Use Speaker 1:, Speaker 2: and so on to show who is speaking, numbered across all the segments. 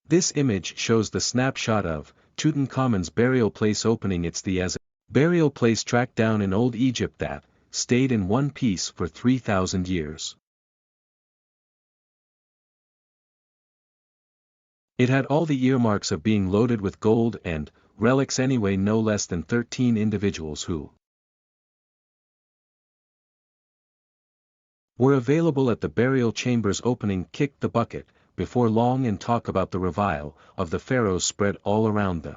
Speaker 1: This image shows the snapshot of Tutankhamun's burial place opening. It's the burial place tracked down in Old Egypt that stayed in one piece for 3,000 years. It had all the earmarks of being loaded with gold and relics anyway. No less than 13 individuals who were available at the burial chamber's opening kicked the bucket. Before long, and talk about the revile of the pharaohs spread all around the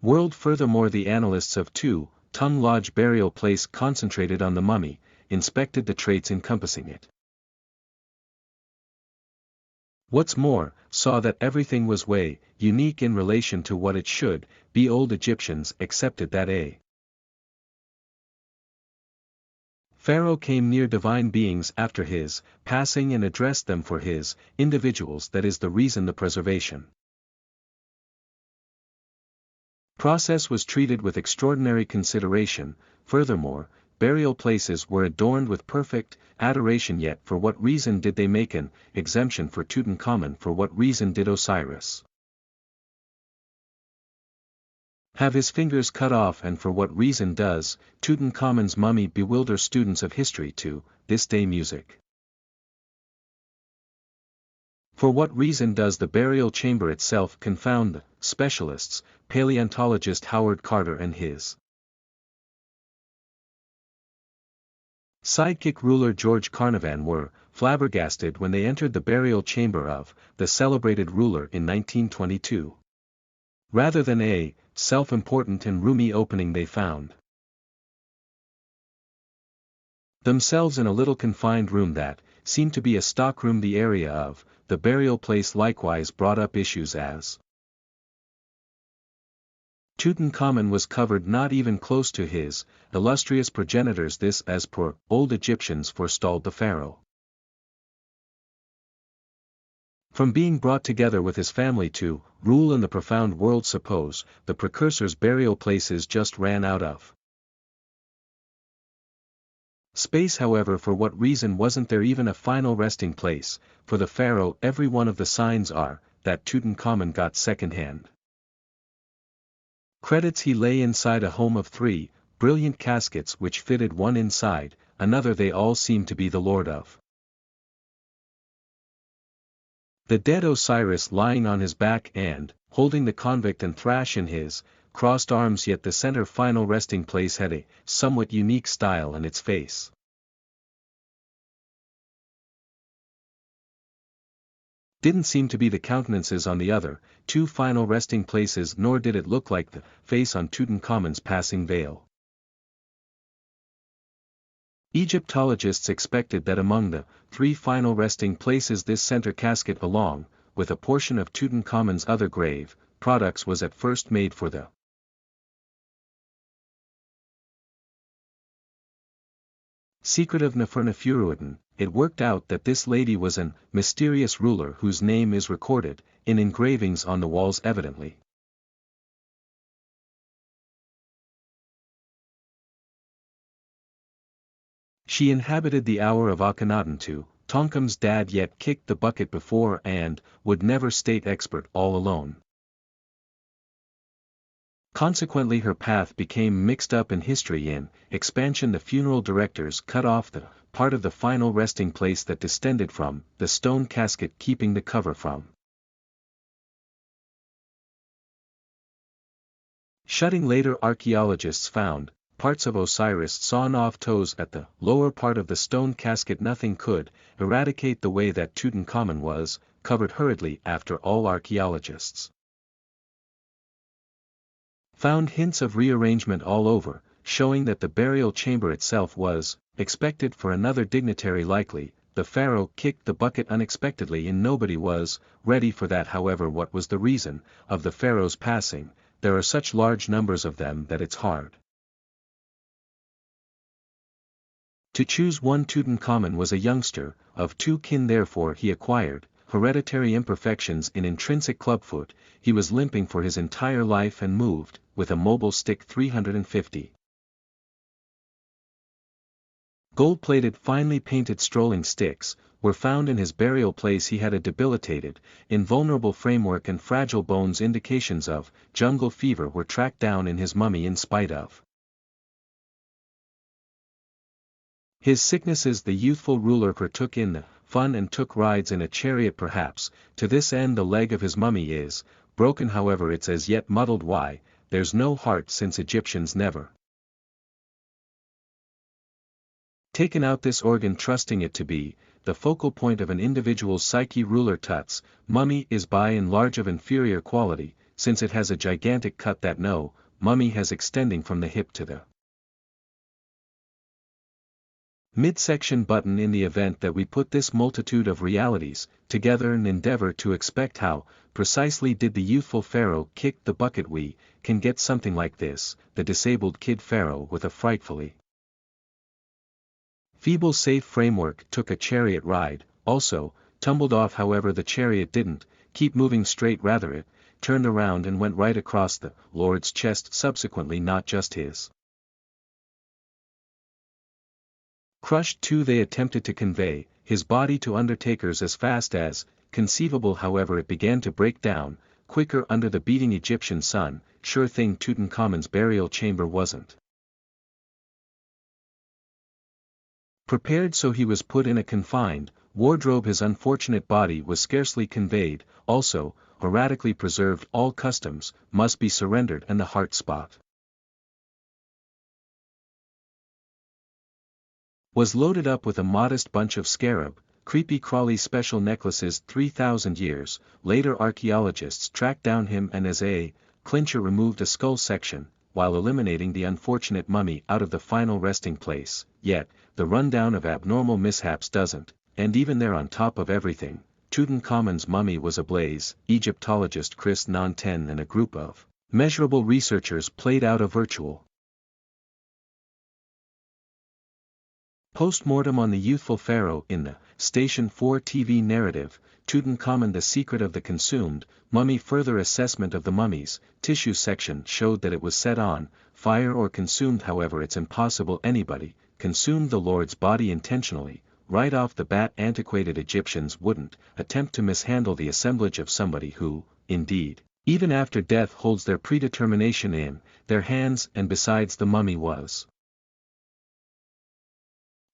Speaker 1: world. Furthermore, the analysts of Tut Lodge burial place concentrated on the mummy, inspected the traits encompassing it. What's more, saw that everything was way unique in relation to what it should be. Old Egyptians accepted that a pharaoh came near divine beings after his passing and addressed them for his individuals. That is the reason the preservation process was treated with extraordinary consideration. Furthermore, burial places were adorned with perfect adoration. Yet for what reason did they make an exemption for Tutankhamun? For what reason did Osiris have his fingers cut off? And for what reason does Tutankhamun's mummy bewilder students of history to this day? Music. For what reason does the burial chamber itself confound the specialists? Paleontologist Howard Carter and his sidekick ruler George Carnarvon were flabbergasted when they entered the burial chamber of the celebrated ruler in 1922. Rather than a self-important and roomy opening, they found themselves in a little confined room that seemed to be a stockroom. The area of the burial place likewise brought up issues, as Tutankhamun was covered not even close to his illustrious progenitors. This, as per old Egyptians, forestalled the pharaoh from being brought together with his family to rule in the profound world. Suppose the precursor's burial places just ran out of space. However, for what reason wasn't there even a final resting place for the pharaoh? Every one of the signs are that Tutankhamun got second-hand credits. He lay inside a home of 3 brilliant caskets which fitted one inside another. They all seem to be the lord of the dead Osiris lying on his back and holding the convict and thrash in his crossed arms. Yet the center final resting place had a somewhat unique style, and its face didn't seem to be the countenances on the other 2 final resting places, nor did it look like the face on Tutankhamun's passing veil. Egyptologists expected that among the 3 final resting places this center casket, along with a portion of Tutankhamun's other grave products, was at first made for the secret of Neferneferuiten. It worked out that this lady was an mysterious ruler whose name is recorded in engravings on the walls. Evidently, she inhabited the hour of Akhenaten. Tutankhamun's dad yet kicked the bucket before and would never state expert all alone. Consequently, her path became mixed up in history. In expansion, the funeral directors cut off the part of the final resting place that distended from the stone casket, keeping the cover from shutting. Later archaeologists found parts of Osiris' sawn-off toes at the lower part of the stone casket. Nothing could eradicate the way that Tutankhamun was covered hurriedly. After all, archaeologists found hints of rearrangement all over, showing that the burial chamber itself was expected for another dignitary. Likely, the pharaoh kicked the bucket unexpectedly, and nobody was ready for that. However, what was the reason of the pharaoh's passing? There are such large numbers of them that it's hard to choose one. Tutankhamun was a youngster of 2 kin, therefore he acquired hereditary imperfections in intrinsic clubfoot. He was limping for his entire life and moved with a mobile stick. 350 gold-plated finely painted strolling sticks were found in his burial place. He had a debilitated, invulnerable framework and fragile bones. Indications of jungle fever were tracked down in his mummy in spite of his sicknesses. The youthful ruler partook in the fun and took rides in a chariot. Perhaps, to this end the leg of his mummy is broken, however it's as yet muddled. Why, there's no heart, since Egyptians never taken out this organ, trusting it to be the focal point of an individual's psyche. Ruler Tut's mummy is by and large of inferior quality, since it has a gigantic cut that no mummy has, extending from the hip to the midsection button. In the event that we put this multitude of realities together and endeavor to expect how precisely did the youthful pharaoh kick the bucket, we can get something like this: the disabled kid pharaoh with a frightfully feeble safe framework took a chariot ride, also tumbled off. However, the chariot didn't keep moving straight, rather it turned around and went right across the Lord's chest. Subsequently, not just his crushed too, they attempted to convey his body to undertakers as fast as conceivable. However, it began to break down quicker under the beating Egyptian sun. Sure thing, Tutankhamun's burial chamber wasn't prepared, so he was put in a confined wardrobe. His unfortunate body was scarcely conveyed, also erratically preserved. All customs must be surrendered, and the heart spot was loaded up with a modest bunch of scarab, creepy-crawly special necklaces. 3,000 years later, archaeologists tracked down him and as a clincher removed a skull section, while eliminating the unfortunate mummy out of the final resting place. Yet, the rundown of abnormal mishaps doesn't end even there. On top of everything, Tutankhamun's mummy was ablaze. Egyptologist Chris Nanten and a group of measurable researchers played out a virtual post-mortem on the youthful pharaoh in the Station 4 TV narrative, Tutankhamun: The Secret of the Consumed Mummy. Further assessment of the mummy's tissue section showed that it was set on fire or consumed. However, it's impossible anybody consumed the Lord's body intentionally. Right off the bat, antiquated Egyptians wouldn't attempt to mishandle the assemblage of somebody who, indeed, even after death holds their predetermination in their hands. And besides, the mummy was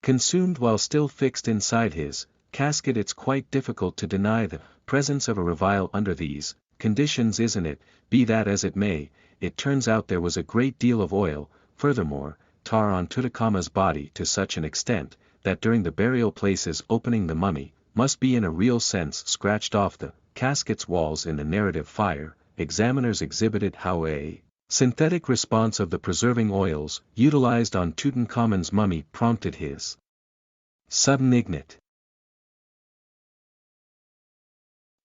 Speaker 1: consumed while still fixed inside his casket. It's quite difficult to deny the presence of a revile under these conditions, isn't it? Be that as it may, it turns out there was a great deal of oil, furthermore, tar on Tutankhamun's body to such an extent that during the burial place's opening the mummy must be in a real sense scratched off the casket's walls. In the narrative Fire, examiners exhibited how a synthetic response of the preserving oils utilized on Tutankhamun's mummy prompted his sudden ignite.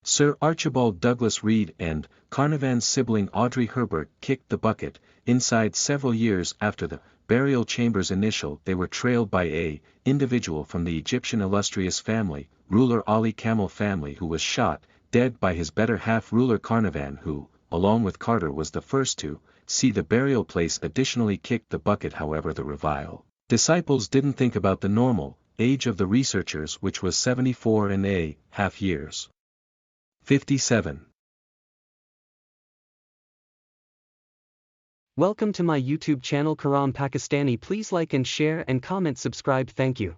Speaker 1: Sir Archibald Douglas Reed and Carnarvon's sibling Audrey Herbert kicked the bucket. Inside several years after the burial chamber's initial, they were trailed by a individual from the Egyptian illustrious family, ruler Ali Camel family, who was shot dead by his better half, ruler Carnarvon, who, along with Carter, was the first to see the burial place. Additionally kicked the bucket. However, the revile disciples didn't think about the normal age of the researchers, which was 74.5 years. 57.
Speaker 2: Welcome to my YouTube channel Karam Pakistani. Please like and share and comment, subscribe. Thank you.